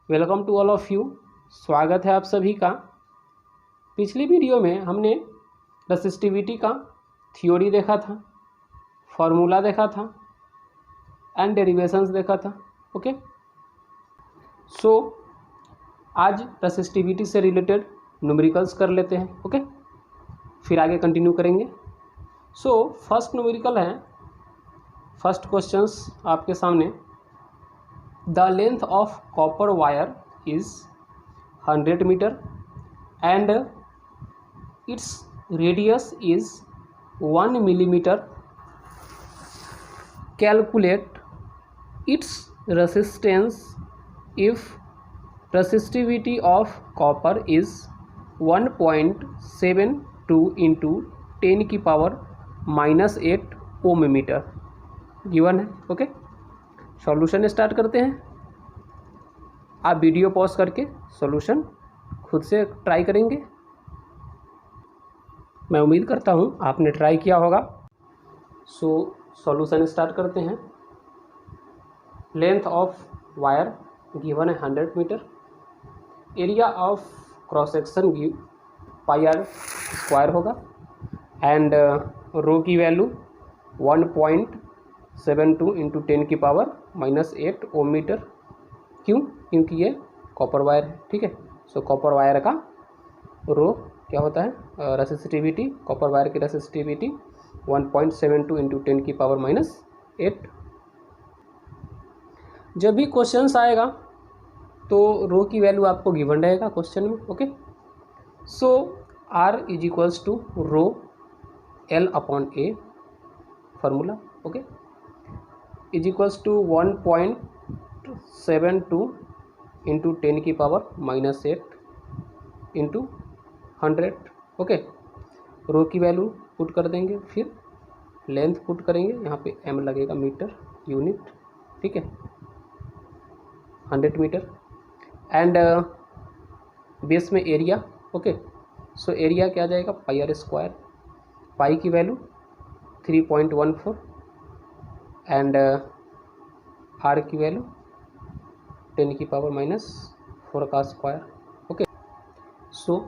Welcome to all of you. स्वागत है आप सभी का। पिछली वीडियो में हमने रेसिस्टिविटी का थ्योरी देखा था, फॉर्मूला देखा था एंड डेरिवेशंस देखा था। ओके, सो आज रेसिस्टिविटी से रिलेटेड न्यूमेरिकल्स कर लेते हैं। ओके, फिर आगे कंटिन्यू करेंगे। सो फर्स्ट न्यूमेरिकल है, फर्स्ट क्वेश्चंस आपके सामने। The length of copper wire is 100 meter and its radius is 1 millimeter. Calculate its resistance if resistivity of copper is 1.72 into 10 की पावर -8 ओम मीटर गिवन है। Okay, solution start करते हैं। आप video pause करके solution खुद से ट्राई करेंगे। मैं उम्मीद करता हूँ आपने ट्राई किया होगा। सो सॉल्यूशन स्टार्ट करते हैं। लेंथ ऑफ वायर गिवन है 100 meter. Area of cross section pi r square होगा एंड रो की वैल्यू 1.72 इंटू 10 की पावर -8 ओम मीटर। क्यों? क्योंकि ये कॉपर वायर है। ठीक है, सो कॉपर वायर का रो क्या होता है, रेसिस्टिविटी, कॉपर वायर की रेसिस्टिविटी 1.72 इंटू 10 की पावर -8। जब भी क्वेश्चंस आएगा तो रो की वैल्यू आपको गिवन रहेगा क्वेश्चन में। Okay, so R is equals to rho L upon A formula. Okay, is equals to 1.72 into 10 की पावर -8 इंटू 100। ओके, रो की वैल्यू पुट कर देंगे, फिर लेंथ पुट करेंगे, यहाँ पे एम लगेगा मीटर यूनिट। ठीक है, 100 मीटर एंड बेस में एरिया। ओके, सो एरिया क्या आ जाएगा, पाई आर स्क्वायर। पाई की वैल्यू 3.14 एंड आर की वैल्यू 10 की पावर -4 का स्क्वायर। ओके, सो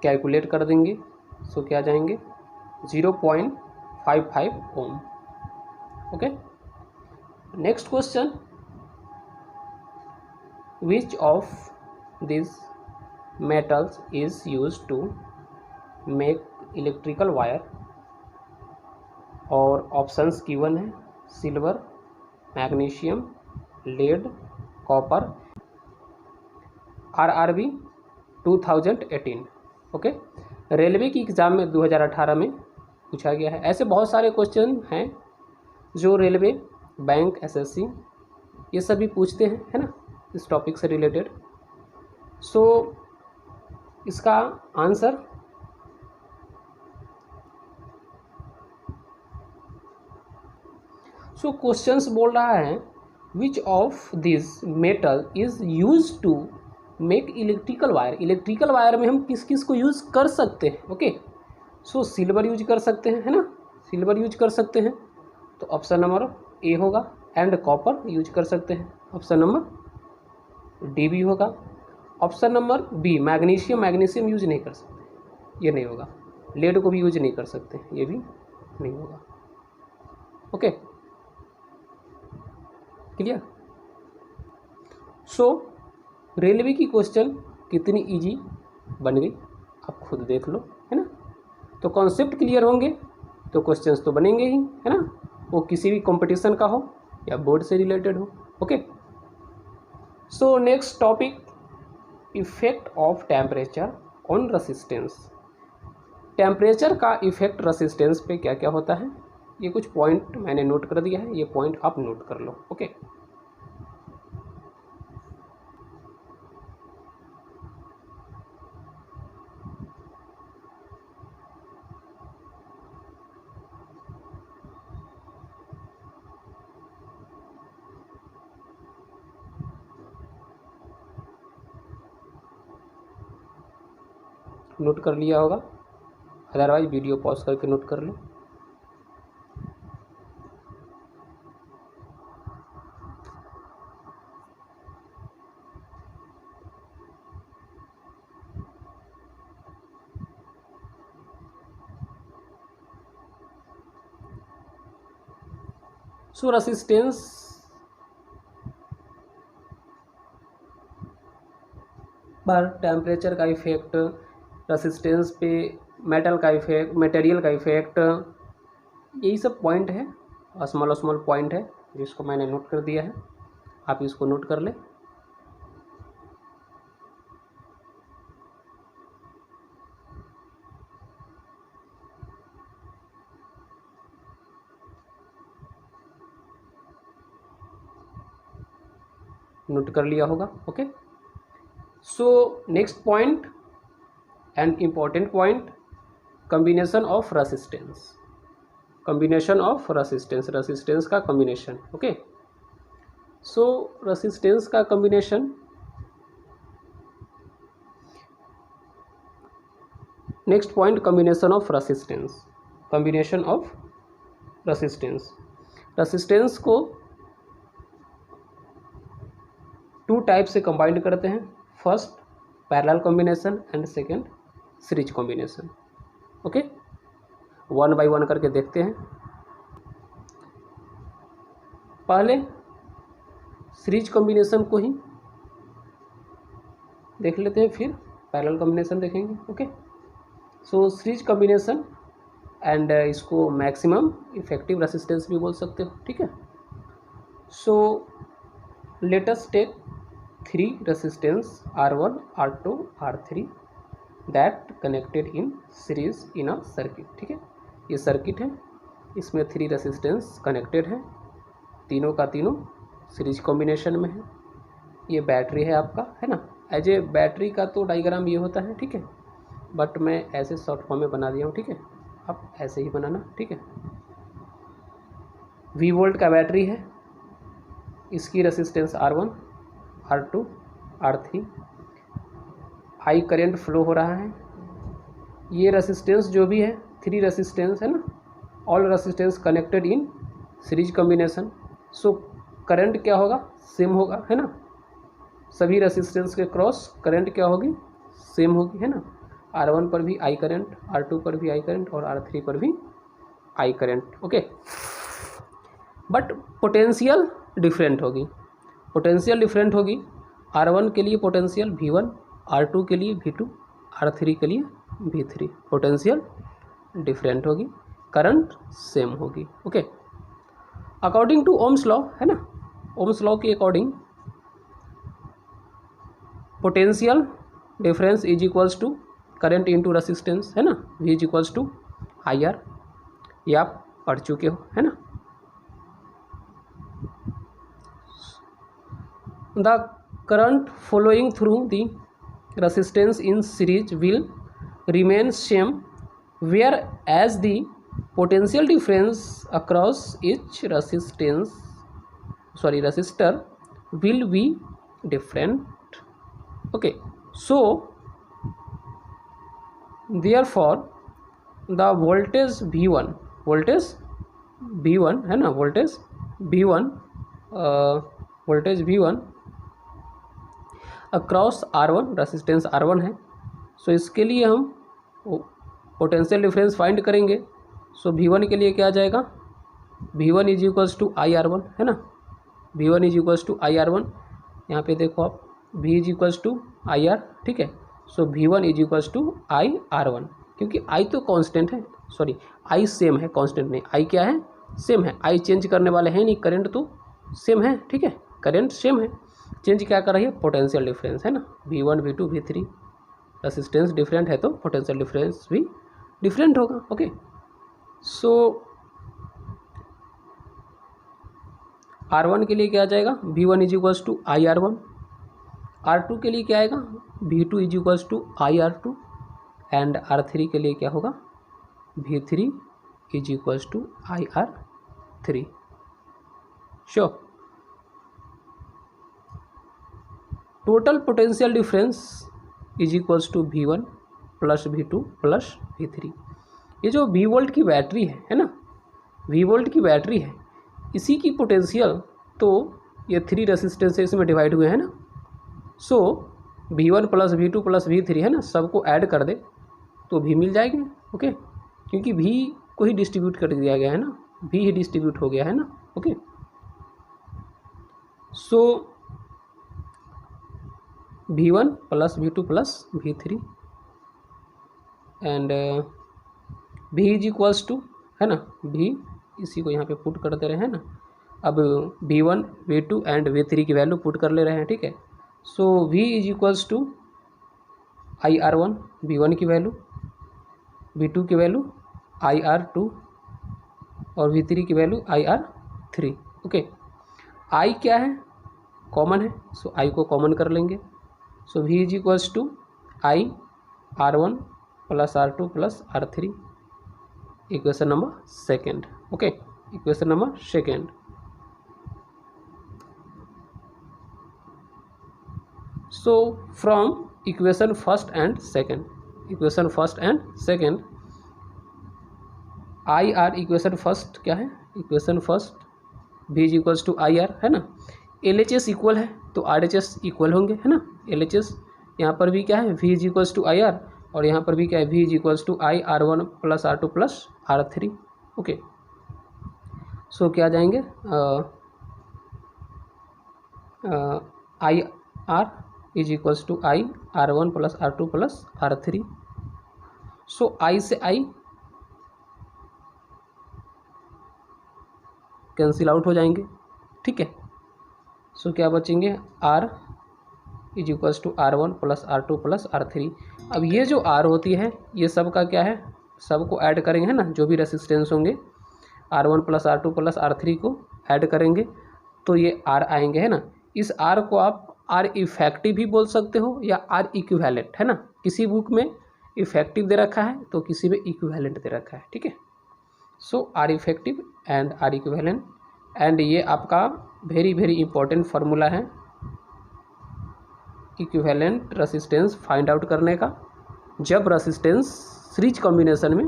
कैलकुलेट कर देंगे। सो क्या जाएंगे 0.55 ohm. Okay, next question, which of this metals is used to make electrical wire. और ऑप्शंस गिवन है, silver, magnesium, lead, copper. RRB 2018। Okay, railway की एग्ज़ाम में 2018 में पूछा गया है। ऐसे बहुत सारे क्वेश्चन हैं जो रेलवे, बैंक, SSC ये सभी पूछते हैं, है ना, इस टॉपिक से रिलेटेड। सो इसका आंसर क्वेश्चंस बोल रहा है which of this metal is use to make electrical wire. Electrical wire में हम किस किस को यूज़ कर सकते हैं। ओके, सो सिल्वर यूज कर सकते हैं, है ना, सिल्वर यूज कर सकते हैं, तो ऑप्शन नंबर ए होगा। एंड कॉपर यूज कर सकते हैं, ऑप्शन नंबर डी भी होगा। Option number B magnesium, magnesium use नहीं कर सकते, ये नहीं होगा। लेड को भी यूज नहीं कर सकते, ये भी नहीं होगा। Okay, clear. सो रेलवे की क्वेश्चन कितनी इजी बन गई आप खुद देख लो, है ना। तो कॉन्सेप्ट क्लियर होंगे तो क्वेश्चंस तो बनेंगे ही, है ना, वो किसी भी कंपटीशन का हो या बोर्ड से रिलेटेड हो। Okay, so next topic, effect of temperature on resistance. Temperature का इफेक्ट रेसिस्टेंस पे क्या क्या होता है, ये कुछ पॉइंट मैंने नोट कर दिया है, ये पॉइंट आप नोट कर लो। ओके, नोट कर लिया होगा, अदरवाइज वीडियो पॉज करके नोट कर लो। सो रेसिस्टेंस पर टेम्परेचर का इफेक्ट, रेसिस्टेंस पे मेटल का इफेक्ट, मटेरियल का इफेक्ट, यही सब पॉइंट है, स्मॉल स्मॉल पॉइंट है जिसको मैंने नोट कर दिया है, आप इसको नोट कर लें। नोट कर लिया होगा। Okay, so next point and important point, combination of resistance, combination of resistance, resistance का कॉम्बिनेशन। ओके, सो रेसिस्टेंस का combination, next point combination of resistance, combination of resistance. Resistance को टू टाइप से combined करते हैं, first parallel combination and second series combination. Okay, one by one करके देखते हैं। पहले सीरीज कॉम्बिनेशन को ही देख लेते हैं, फिर पैरेलल कॉम्बिनेशन देखेंगे। Okay, so series combination and इसको मैक्सिमम इफेक्टिव रेसिस्टेंस भी बोल सकते हो। ठीक है, so let us take 3 resistance R1, R2, R3 that connected in series in a circuit। ठीक है, ये सर्किट है, इसमें 3 रेसिस्टेंस कनेक्टेड है, तीनों का तीनों सीरीज कॉम्बिनेशन में है। ये बैटरी है आपका, है ना। एज ए बैटरी का तो डायग्राम ये होता है, ठीक है, बट मैं ऐसे शॉर्ट फॉर्म में बना दिया हूँ। ठीक है, आप ऐसे ही बनाना। ठीक है, V वोल्ट का बैटरी है, इसकी resistance R1, R2, R3, high current flow हो रहा है। ये रेसिस्टेंस जो भी है, 3 रेसिस्टेंस है ना, all resistance connected in series combination. So current क्या होगा, सेम होगा, है ना। सभी रेसिस्टेंस के क्रॉस करंट क्या होगी, सेम होगी, है ना। R1 पर भी आई करंट, R2 पर भी आई करंट और R3 पर भी I current. Okay, but potential different होगी, पोटेंशियल डिफरेंट होगी। R1 के लिए पोटेंशियल V1, R2 के लिए V2, R3 के लिए V3, पोटेंशियल डिफरेंट होगी, करंट सेम होगी। Okay, according to Ohm's law, है ना, ओम्स लॉ के according potential difference is equals to current into resistance, है ना, V is equals to IR। ये आप पढ़ चुके हो, है ना। The current flowing through the resistance in series will remain same, whereas the potential difference across each resistor will be different। Okay, so therefore the voltage V1 है ना, voltage V1 across R1, resistance R1 है। सो इसके लिए हम potential difference find करेंगे। सो V1 के लिए क्या आ जाएगा, V1 is equals to IR1, है ना, V1 is equals to IR1। यहाँ पे देखो आप, V is equals to IR। ठीक है, so V1 is equals to IR1, क्योंकि I तो कांस्टेंट है, सॉरी I सेम है, कांस्टेंट नहीं, I क्या है, सेम है। I चेंज करने वाले हैं नहीं, करंट तो सेम है। ठीक है, करंट सेम है, चेंज क्या कर रही है, पोटेंशियल डिफरेंस, है ना। V1, V2, V3 resistance different है तो पोटेंशियल डिफरेंस भी डिफरेंट होगा। ओके, सो R1 के लिए क्या आ जाएगा, V1 is equals to IR1। R2 के लिए क्या आएगा, V2 is equals to IR2 and R3 के लिए क्या होगा, V3 is equals to IR3। Sure, total potential difference is equals to V1 plus V2 plus V3। ये जो V वोल्ट की बैटरी है ना, V वोल्ट की बैटरी है, इसी की पोटेंशियल तो ये 3 रेसिस्टेंसेस में डिवाइड हुए हैं ना। सो V1 plus V2 plus V3 है ना, सबको ऐड कर दे तो V मिल जाएगी। ओके, क्योंकि V को ही डिस्ट्रीब्यूट कर दिया गया है ना, V ही डिस्ट्रीब्यूट हो गया है ना, okay. So V1 plus V2 plus V3 and V is equals to, है ना, V इसी को यहाँ पे पुट कर दे रहे हैं ना। अब V1 V2 एंड V3 की वैल्यू पुट कर ले रहे हैं, ठीक है। So V is equals to IR1 V1 की वैल्यू, V2 की वैल्यू IR2 और V3 की वैल्यू IR3, ओके। I क्या है, कॉमन है, सो I को कॉमन कर लेंगे। So V is equals to IR1 plus R2 plus R3, equation number second, okay, equation number second. So from equation first and second, equation first and second, IR equation first क्या है, equation first V is equals to IR, है ना। LHS equal है तो RHS equal होंगे, है ना। LHS यहाँ पर भी क्या है, V is equals to IR, और यहाँ पर भी क्या है, V is equals to IR1 plus R2 plus R3, okay. So क्या जाएंगे, IR is equals to IR1 plus R2 plus R3। So I से I कैंसिल आउट हो जाएंगे, ठीक है। सो क्या बचेंगे, R is equals to R1 plus R2 plus R3। अब ये जो R होती है ये सब का क्या है, सबको ऐड करेंगे, है ना, जो भी रेसिस्टेंस होंगे R1 plus R2 plus R3 को ऐड करेंगे तो ये R आएंगे, है ना। इस R को आप R इफेक्टिव भी बोल सकते हो या R इक्विवेलेंट, है ना। किसी बुक में इफेक्टिव दे रखा है तो किसी में इक्विवेलेंट दे रखा है, ठीक है। सो R effective and R equivalent, and ये आपका वेरी वेरी इंपॉर्टेंट फार्मूला है इक्विवेलेंट रेसिस्टेंस फाइंड आउट करने का, जब रेसिस्टेंस सीरीज कॉम्बिनेशन में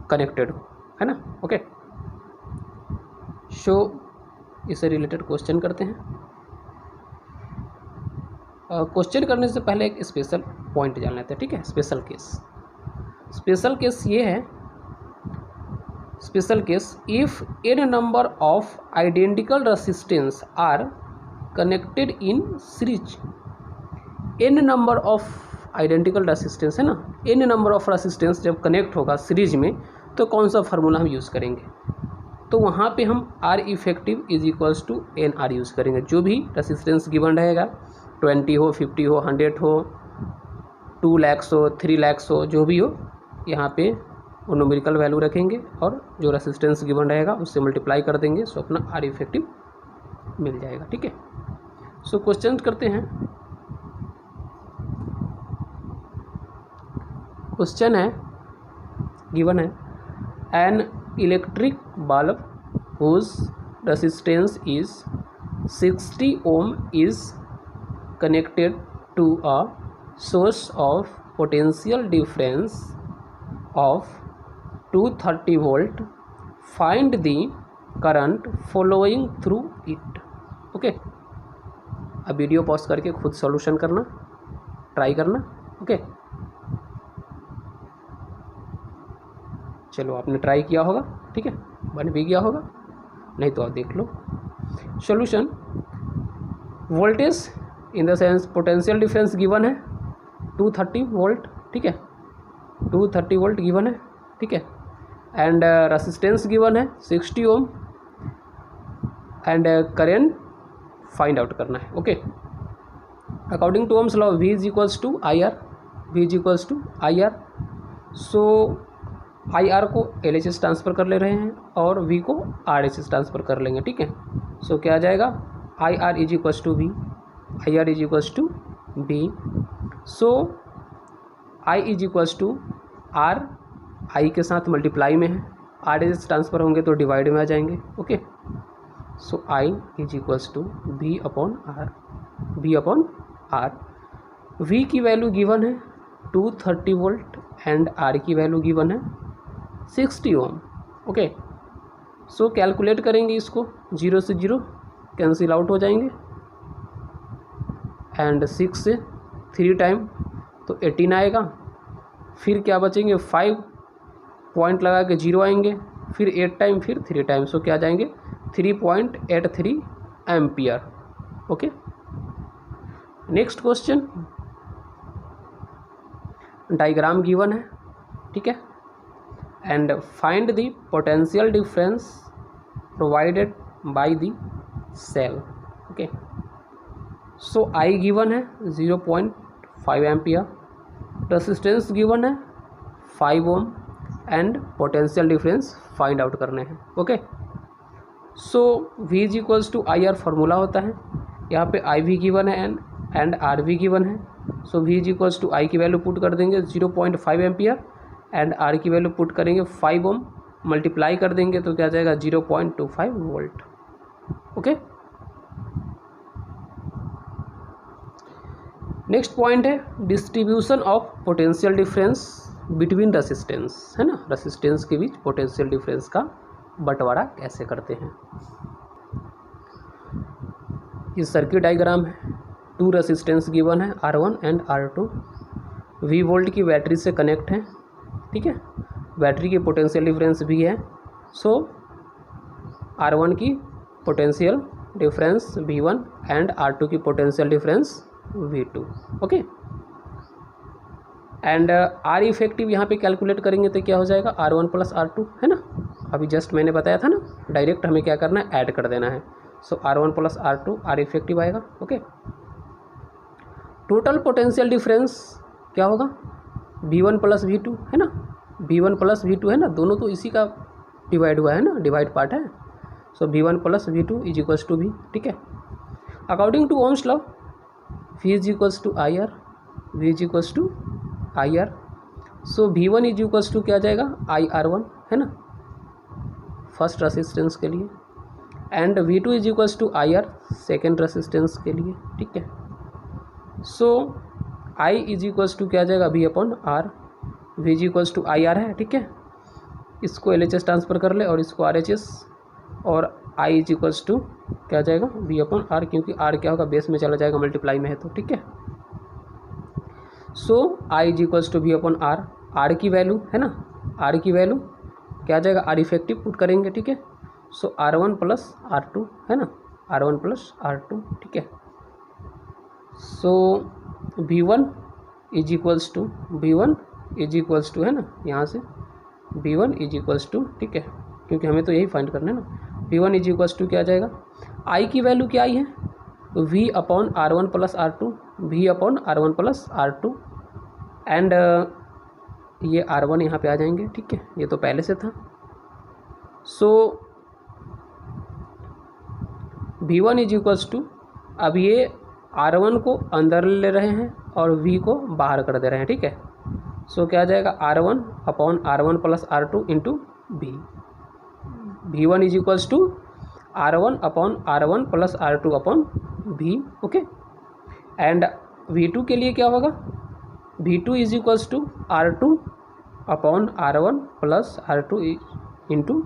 कनेक्टेड हो, है ना, ओके। सो इससे रिलेटेड क्वेश्चन करते हैं। क्वेश्चन करने से पहले एक स्पेशल पॉइंट जान लेते हैं, ठीक है। स्पेशल केस, स्पेशल केस ये है, special case if n number of identical resistance are connected in series, n number of identical resistance, है ना, n नंबर ऑफ रेसिस्टेंस जब कनेक्ट होगा सीरीज में तो कौन सा फार्मूला हम यूज़ करेंगे, तो वहाँ पे हम R effective is equals to NR use करेंगे। जो भी रेसिस्टेंस गिवन रहेगा, 20 हो, 50 हो, 100 हो, 2 लाख हो, 3 लाख हो, जो भी हो, यहाँ पे वो न्यूमेरिकल वैल्यू रखेंगे और जो रेसिस्टेंस गिवन रहेगा उससे मल्टीप्लाई कर देंगे, सो अपना R इफेक्टिव मिल जाएगा, ठीक है। सो क्वेश्चन करते हैं। क्वेश्चन है, गिवन है, an electric bulb whose resistance is 60 ohm is connected to a source of potential difference of 230 volt. Find the current flowing through it. Okay, अब वीडियो पॉज करके खुद सॉल्यूशन करना, try करना, okay. चलो आपने try किया होगा, ठीक है, बन भी गया होगा, नहीं तो आप देख लो solution. Voltage in the sense potential difference given है 230 वोल्ट, ठीक है, 230 वोल्ट गिवन है, ठीक है, एंड रेसिस्टेंस गिवन है 60 ohm, and current find out करना है, okay. According to Ohm's law V is equals to I R, V is equals to I R. So I R को LHS transfer कर ले रहे हैं और V को RHS ट्रांसफ़र कर लेंगे, ठीक है। सो क्या आ जाएगा, I R is equals to V, I R is equals to B। So I is equals to R, I के साथ मल्टीप्लाई में है, RHS ट्रांसफ़र होंगे तो डिवाइड में आ जाएंगे, okay. So I is equals to V upon R, V upon R। V की वैल्यू गिवन है 230 वोल्ट एंड R की वैल्यू गिवन है 60 ओम, ओके। सो कैलकुलेट करेंगे इसको, 0 से 0 कैंसिल आउट हो जाएंगे, एंड 6 से 3 टाइम तो 18 आएगा, फिर क्या बचेंगे 5 पॉइंट लगा के 0 आएंगे, फिर 8 टाइम, फिर 3 टाइम, सो क्या आ जाएंगे 3.83 ampere. Okay, next question, diagram given है, ठीक है, and find the potential difference provided by the cell. Okay, so I given है 0.5 एम्पियर, रेसिस्टेंस गिवन है 5 ohm and potential difference find out करने हैं। Okay, so V is equals to I R formula होता है, यहाँ पे आई भी given है एंड आर भी गिवन है। So V is equals to आई की वैल्यू पुट कर देंगे 0.5 एम्पियर एंड आर की वैल्यू पुट करेंगे 5 ओम, मल्टीप्लाई कर देंगे तो क्या जाएगा 0.25 वोल्ट। ओके, नेक्स्ट पॉइंट है distribution of potential difference between resistance, है ना, रेसिस्टेंस के बीच पोटेंशियल डिफरेंस का बंटवारा कैसे करते हैं। ये सर्किट डायग्राम है, 2 रेसिस्टेंस गिवन है R1 and R2, V volt की बैटरी से कनेक्ट है, ठीक है, बैटरी की पोटेंशियल डिफरेंस भी है। सो R1 की potential difference V1 and R2 की potential difference V2। Okay, and R effective यहाँ पे कैलकुलेट करेंगे तो क्या हो जाएगा R1 प्लस R2, है ना, अभी जस्ट मैंने बताया था ना, डायरेक्ट हमें क्या करना है, ऐड कर देना है। सो R1 plus R2 R effective आएगा। ओके, टोटल पोटेंशियल डिफरेंस क्या होगा V1 प्लस V2, है ना, V1 प्लस V2 है ना, दोनों तो इसी का डिवाइड हुआ है ना, डिवाइड पार्ट है। So V1 plus V2 is equals to V, ठीक है, according to Ohm's law V is equals to I R, V is equals to I R. So V1 is equals to क्या जाएगा IR1, है ना, first resistance के लिए, and V2 is equals to IR second resistance के लिए, ठीक है। So I is equals to क्या जाएगा V upon R, V is equals to IR है, ठीक है, इसको LHS ट्रांसफ़र कर ले और इसको RHS, और I इज इक्वल्स टू क्या जाएगा V अपॉन R, क्योंकि R क्या होगा बेस में चला जाएगा, मल्टीप्लाई में है तो, ठीक है। So I is equals to V upon R, R की वैल्यू है ना, R की वैल्यू क्या जाएगा R इफेक्टिव पुट करेंगे, ठीक है। सो R1 प्लस R2, है ना, R1 प्लस R2, ठीक है। So V1 is equals to है ना, यहाँ से V1 इज इक्वल्स टू, ठीक है, क्योंकि हमें तो यही फाइंड करना है ना। V1 इज इक्वल्स टू क्या जाएगा, I की वैल्यू क्या आई है, V upon R1 plus R2, V upon R1 plus R2, and ये R1 यहाँ पे आ जाएंगे, ठीक है, ये तो पहले से था। सो V1 इज इक्वल्स टू, अब ये R1 को अंदर ले रहे हैं और V को बाहर कर दे रहे हैं, ठीक है। सो क्या आ जाएगा R1 upon R1 plus R2 into V, V1 is equals to R1 upon R1 plus R2 upon V। Okay, and V2 के लिए क्या होगा, V2 is equals to R2 upon R1 plus R2 into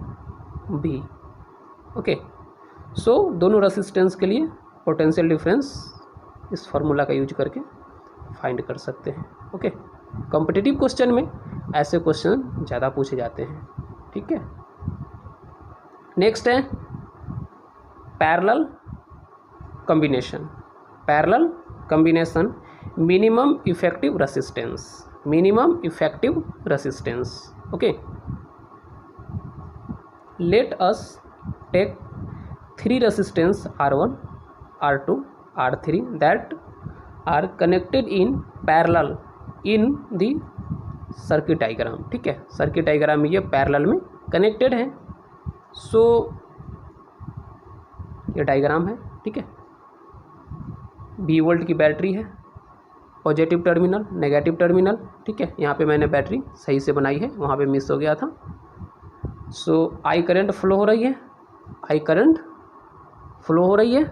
V। Okay, so दोनों resistance के लिए potential difference इस formula का use करके फाइंड कर सकते हैं। ओके, कॉम्पिटिटिव क्वेश्चन में ऐसे क्वेश्चन ज़्यादा पूछे जाते हैं, ठीक है। नेक्स्ट है parallel combination, minimum effective resistance. Okay, let us take 3 resistance R1, R2, R3 that are connected in parallel in the circuit diagram, ठीक है, सर्किट डायग्राम में ये पैरेलल में कनेक्टेड है। सो ये डायग्राम है, ठीक है, 20 वोल्ट की बैटरी है, पॉजिटिव टर्मिनल नेगेटिव टर्मिनल, ठीक है, यहाँ पे मैंने बैटरी सही से बनाई है, वहाँ पे मिस हो गया था। सो आई करंट फ्लो हो रही है,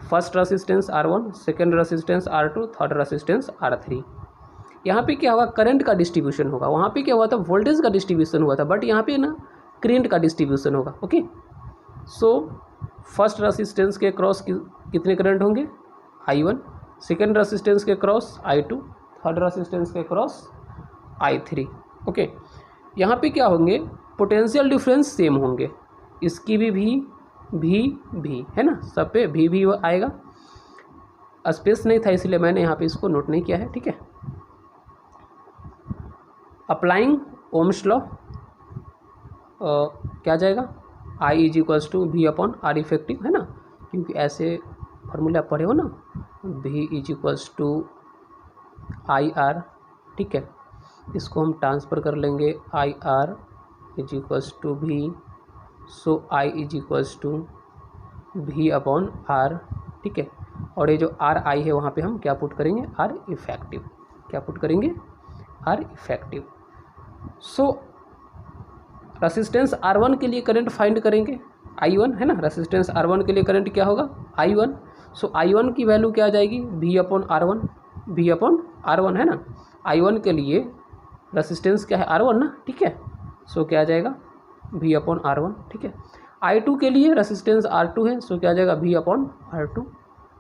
first resistance R1, second resistance R2, third resistance R3। यहाँ पे क्या होगा, करंट का डिस्ट्रीब्यूशन होगा, वहाँ पे क्या हुआ था, वोल्टेज का डिस्ट्रीब्यूशन हुआ था, बट यहाँ पे ना करंट का डिस्ट्रीब्यूशन होगा। ओके, सो फर्स्ट रेसिस्टेंस के क्रॉस कितने करंट होंगे, I1, सेकेंड रेसिस्टेंस के क्रॉस I2, थर्ड रेसिस्टेंस के क्रॉस I3। ओके, यहाँ पे क्या होंगे, पोटेंशियल डिफरेंस सेम होंगे, इसकी भी भी है ना, सब पे भी आएगा। स्पेस नहीं था इसलिए मैंने यहाँ पे इसको नोट नहीं किया है, ठीक है। अप्लाइंग ओम्स लॉ क्या जाएगा, I is equals to V upon R effective, है ना, क्योंकि ऐसे फार्मूला पढ़े हो ना, V is equals to I R, ठीक है। इसको हम ट्रांसफ़र कर लेंगे, I R is equals to V, so I is equals to V upon R, ठीक है। और ये जो आर आई है वहाँ पे हम क्या पुट करेंगे, आर इफेक्टिव, क्या पुट करेंगे, R effective. So resistance R1 के लिए करंट फाइंड करेंगे, I1 है ना, रेसिस्टेंस R1 के लिए करंट क्या होगा, I1। सो I1 की वैल्यू क्या आ जाएगी, V upon R1, V upon R1 है ना। I1 के लिए रेसिस्टेंस क्या है, R1 ना, ठीक है। सो क्या आ जाएगा, V अपॉन R1, ठीक है। I2 के लिए रेसिस्टेंस R2 है, सो क्या आ जाएगा, V upon R2।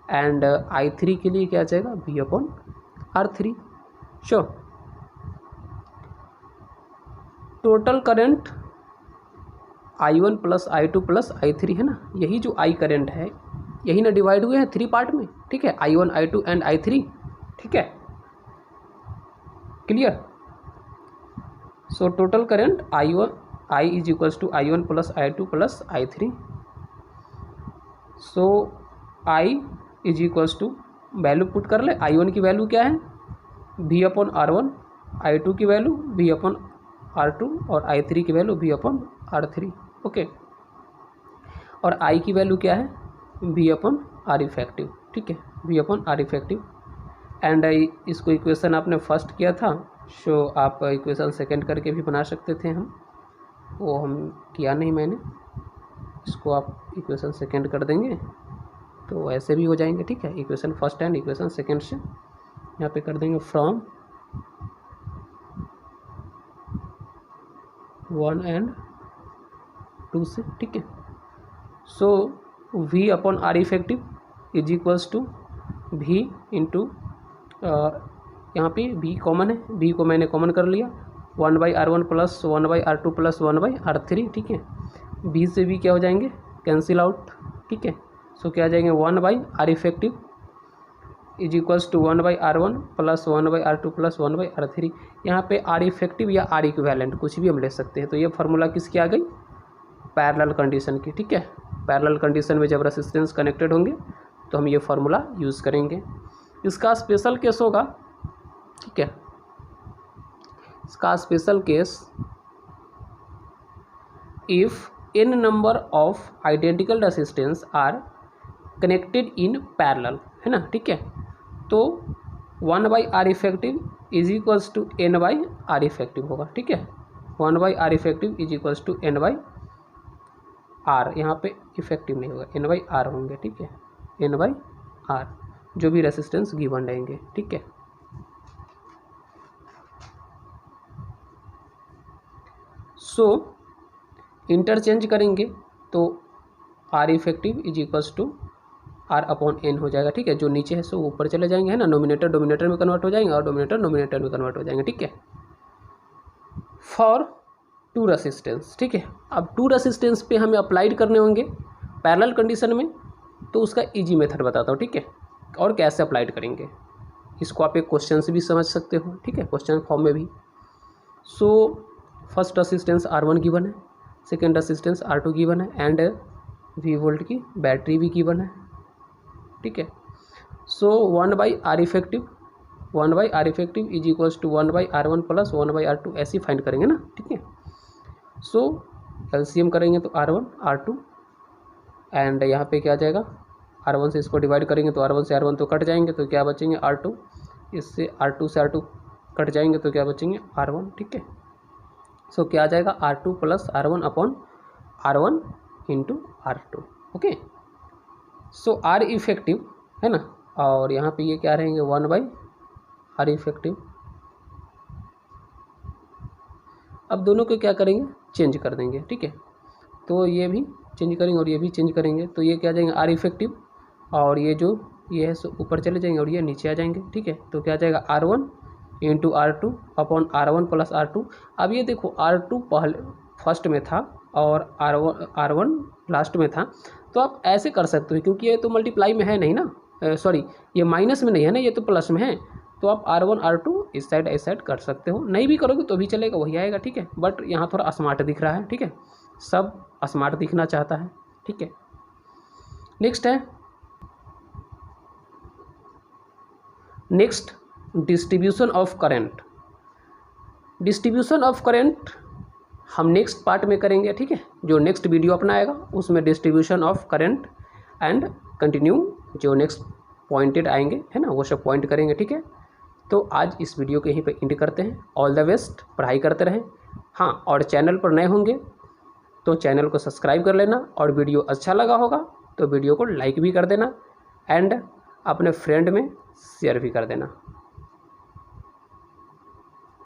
And I3 के लिए क्या आ जाएगा, V upon R3। Sure. Total current I1 plus I2 plus I3 है ना, यही जो I करंट है यही ना डिवाइड हुए हैं 3 पार्ट में, ठीक है, I1 I2 एंड I3, ठीक है, clear. So total current I is equals to I1 plus I2 plus I3। So I is equals to, value put कर ले, I1 की वैल्यू क्या है, V अपॉन R1, I2 की वैल्यू V अपॉन R2 और I3 की value V upon R3, okay. और I की वैल्यू क्या है, V अपॉन आर इफेक्टिव, ठीक है, V upon R effective. And इसको इक्वेशन आपने फर्स्ट किया था, सो आप इक्वेशन सेकंड करके भी बना सकते थे, वो हम किया नहीं मैंने, इसको आप इक्वेशन सेकंड कर देंगे तो ऐसे भी हो जाएंगे, ठीक है। Equation first and equation second से यहाँ पे कर देंगे फ्रॉम 1 एंड 2 से, ठीक है। So V upon R effective is equals to V into, यहाँ पे V कॉमन है, V को मैंने कॉमन कर लिया, 1/R1 plus 1/R2 plus 1/R3, ठीक है। V से V क्या हो जाएंगे, कैंसिल आउट, ठीक है। सो क्या आ जाएंगे, 1/R effective is equals to 1/R1 plus 1/R2 plus 1/R3। यहाँ पे आर इफेक्टिव या आर इक्विवेलेंट कुछ भी हम ले सकते हैं। तो ये फार्मूला किसकी आ गई, पैरेलल कंडीशन की, ठीक है। पैरेलल कंडीशन में जब रेसिस्टेंस कनेक्टेड होंगे तो हम ये फार्मूला यूज़ करेंगे। इसका स्पेशल केस होगा, ठीक है, इसका special case if n number of identical resistance are connected in parallel, है ना, ठीक है। तो 1/R effective is equals to n/R effective होगा, ठीक है। 1/R effective is equals to n/R, यहाँ पे इफेक्टिव नहीं होगा, n/R होंगे, ठीक है, n/R जो भी रेसिस्टेंस गिवन रहेंगे, ठीक है। सो इंटरचेंज करेंगे तो R effective is equals to R upon N हो जाएगा, ठीक है। जो नीचे है सो ऊपर चले जाएंगे, है ना, नोमिनेटर डोमिनेटर में कन्वर्ट हो जाएंगे और डोमिनेटर नोमिनेटर में कन्वर्ट हो जाएंगे, ठीक है। फॉर 2 रेसिस्टेंस, ठीक है। अब 2 रेसिस्टेंस पे हमें अप्लाइड करने होंगे पैरेलल कंडीशन में, तो उसका इजी मेथड बताता हूँ, ठीक है, और कैसे अप्लाइड करेंगे। इसको आप एक क्वेश्चन से भी समझ सकते हो, ठीक है, क्वेश्चन फॉर्म में भी। So first resistance R1 given है, सेकेंड रेसिस्टेंस R2 गिवन है एंड V वोल्ट की बैटरी भी गिवन है, ठीक है। So 1/R effective, 1/R effective is equals to 1/R1 plus 1/R2 ऐसे फाइंड करेंगे ना, ठीक है। सो एलसीएम करेंगे तो R1 R2 एंड यहाँ पे क्या आ जाएगा, R1 से इसको डिवाइड करेंगे तो R1 से R1 तो कट जाएंगे, तो क्या बचेंगे R2, इससे R2 से R2 कट जाएंगे तो क्या बचेंगे R1, ठीक है। सो क्या आ जाएगा R2 plus R1 upon R1 into R2, okay. So R effective है ना, और यहाँ पे ये क्या रहेंगे 1/R इफेक्टिव। अब दोनों को क्या करेंगे, चेंज कर देंगे, ठीक है। तो ये भी चेंज करेंगे और ये भी चेंज करेंगे, तो ये क्या आ जाएंगे R इफेक्टिव, और ये जो ये है सो ऊपर चले जाएंगे और ये नीचे आ जाएंगे, ठीक है। तो क्या आ जाएगा R1 into R2 upon R1 plus R2। अब ये देखो R2 पहले फर्स्ट में था और R1 लास्ट में था, तो आप ऐसे कर सकते हो क्योंकि ये तो मल्टीप्लाई में है नहीं ना, सॉरी ये माइनस में नहीं है ना, ये तो प्लस में है। तो आप R1 R2 इस साइड कर सकते हो, नहीं भी करोगे तो भी चलेगा, वही आएगा, ठीक है। बट यहाँ थोड़ा स्मार्ट दिख रहा है, ठीक है, सब स्मार्ट दिखना चाहता है, ठीक है। नेक्स्ट है distribution of current. Distribution of current हम नेक्स्ट पार्ट में करेंगे, ठीक है। जो नेक्स्ट वीडियो अपना आएगा उसमें distribution of current and continue जो नेक्स्ट पॉइंटेड आएंगे है ना, वो सब पॉइंट करेंगे, ठीक है। तो आज इस वीडियो को यहीं पे एंड करते हैं। ऑल द बेस्ट, पढ़ाई करते रहें। हाँ, और चैनल पर नए होंगे तो चैनल को सब्सक्राइब कर लेना, और वीडियो अच्छा लगा होगा तो वीडियो को लाइक भी कर देना एंड अपने फ्रेंड में शेयर भी कर देना।